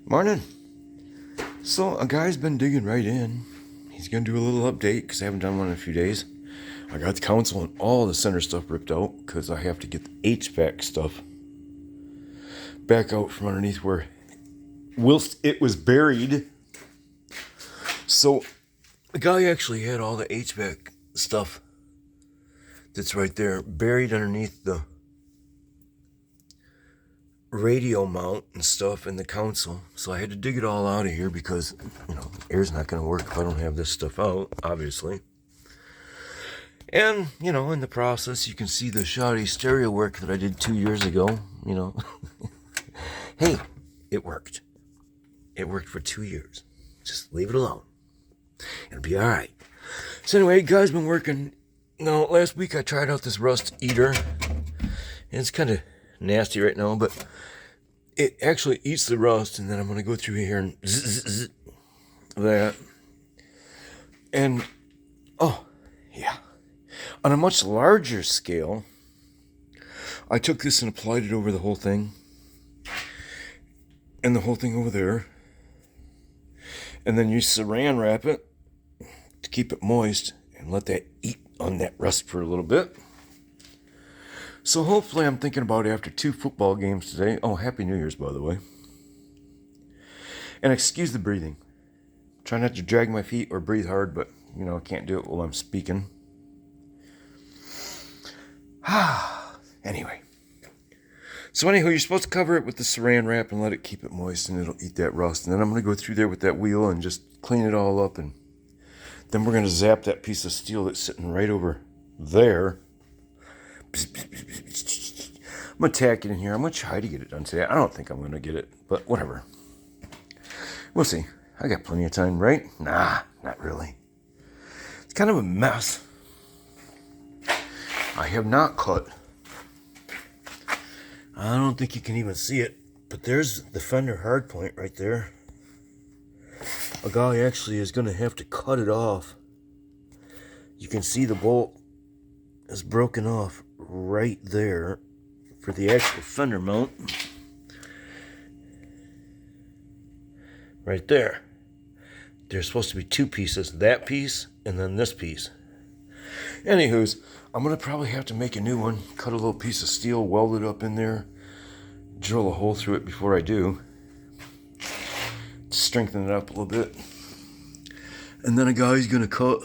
Morning. So a guy's been digging right in. He's gonna do a little update because I haven't done one in a few days. I got the console and all the center stuff ripped out because I have to get the HVAC stuff back out from underneath where whilst it was buried. So the guy actually had all the HVAC stuff that's right there buried underneath the radio mount and stuff in the console. So I had to dig it all out of here because, air's not going to work if I don't have this stuff out, obviously. And, in the process, you can see the shoddy stereo work that I did 2 years ago, Hey, it worked. It worked for 2 years. Just leave it alone. It'll be all right. So anyway, guys, been working. Now, last week I tried out this rust eater. And it's kind of nasty right now, but it actually eats the rust, and then I'm going to go through here and zzz that. And, oh, yeah. On a much larger scale, I took this and applied it over the whole thing. And the whole thing over there. And then you saran wrap it to keep it moist and let that eat on that rust for a little bit. So hopefully I'm thinking about after 2 football games today. Oh, Happy New Year's, by the way. And excuse the breathing. Try not to drag my feet or breathe hard, but, I can't do it while I'm speaking. Anyway. So anywho, you're supposed to cover it with the saran wrap and let it keep it moist, and it'll eat that rust. And then I'm going to go through there with that wheel and just clean it all up. And then we're going to zap that piece of steel that's sitting right over there. I'm going to tack it in here. I'm going to try to get it done today. I don't think I'm going to get it, but whatever. We'll see. I got plenty of time, right? Nah, not really. It's kind of a mess. I have not cut. I don't think you can even see it, but there's the fender hardpoint right there. A guy actually is going to have to cut it off. You can see the bolt is broken off right there for the actual fender mount. Right there. There's supposed to be 2 pieces, that piece and then this piece. Anywho's, I'm going to probably have to make a new one, cut a little piece of steel, weld it up in there, drill a hole through it before I do, strengthen it up a little bit. And then a guy's going to cut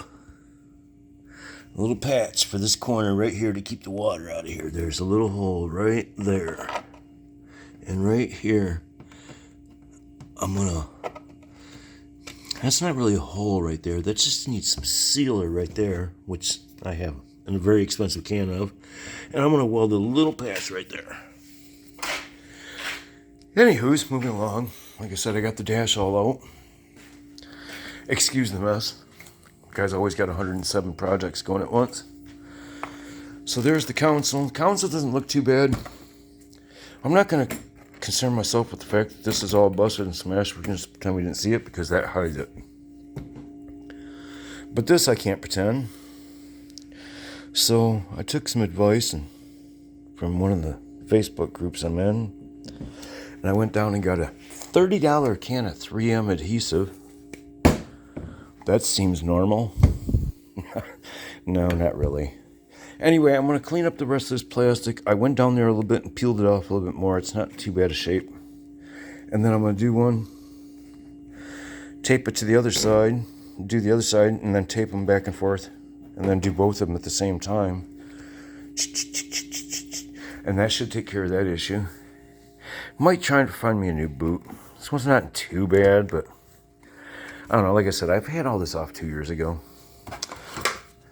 a little patch for this corner right here to keep the water out of here. There's a little hole right there. And right here, that's not really a hole right there. That just needs some sealer right there, which I have in a very expensive can of. And I'm going to weld a little patch right there. Anywho's, moving along. Like I said, I got the dash all out. Excuse the mess. Guy's always got 107 projects going at once. So there's the console. The console doesn't look too bad. I'm not going to concern myself with the fact that this is all busted and smashed. We're going to pretend we didn't see it because that hides it. But this I can't pretend. So I took some advice from one of the Facebook groups I'm in. And I went down and got a $30 can of 3M adhesive. That seems normal. No, not really. Anyway, I'm going to clean up the rest of this plastic. I went down there a little bit and peeled it off a little bit more. It's not too bad a shape. And then I'm going to do one, tape it to the other side, do the other side, and then tape them back and forth. And then do both of them at the same time. And that should take care of that issue. Might try and find me a new boot. This one's not too bad, but I don't know. Like I said, I've had all this off 2 years ago.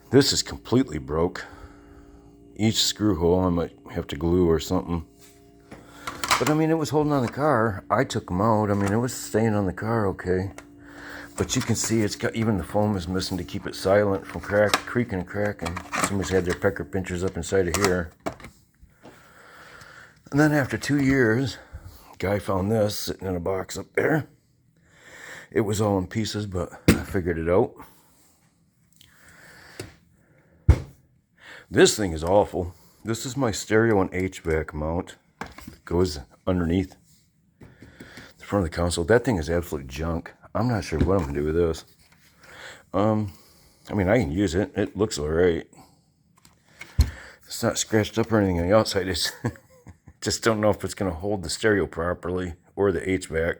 This is completely broke. Each screw hole I might have to glue or something. But it was holding on the car. I took them out. It was staying on the car okay. But you can see it's got, even the foam is missing to keep it silent from creaking and cracking. Somebody's had their pecker pinchers up inside of here. And then after 2 years, guy found this sitting in a box up there. It was all in pieces, but I figured it out. This thing is awful. This is my stereo and HVAC mount. It goes underneath the front of the console. That thing is absolute junk. I'm not sure what I'm going to do with this. I mean, I can use it. It looks all right. It's not scratched up or anything on the outside. It's just don't know if it's going to hold the stereo properly or the HVAC.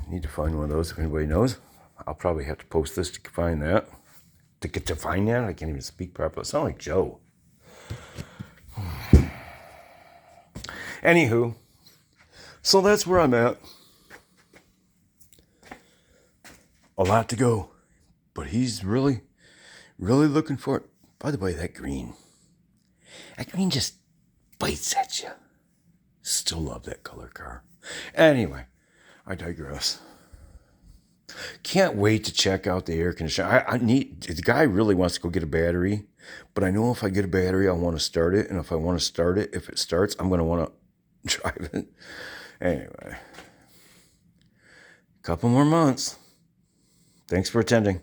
I need to find one of those if anybody knows. I'll probably have to post this to find that. To find that? I can't even speak properly. I sound like Joe. Anywho, so that's where I'm at. A lot to go. But he's really, really looking for it. By the way, that green just bites at you. Still love that color car. Anyway, I digress. Can't wait to check out the air conditioner. The guy really wants to go get a battery, but I know if I get a battery, I want to start it. And if I want to start it, if it starts, I'm going to want to drive it. Anyway, couple more months. Thanks for attending.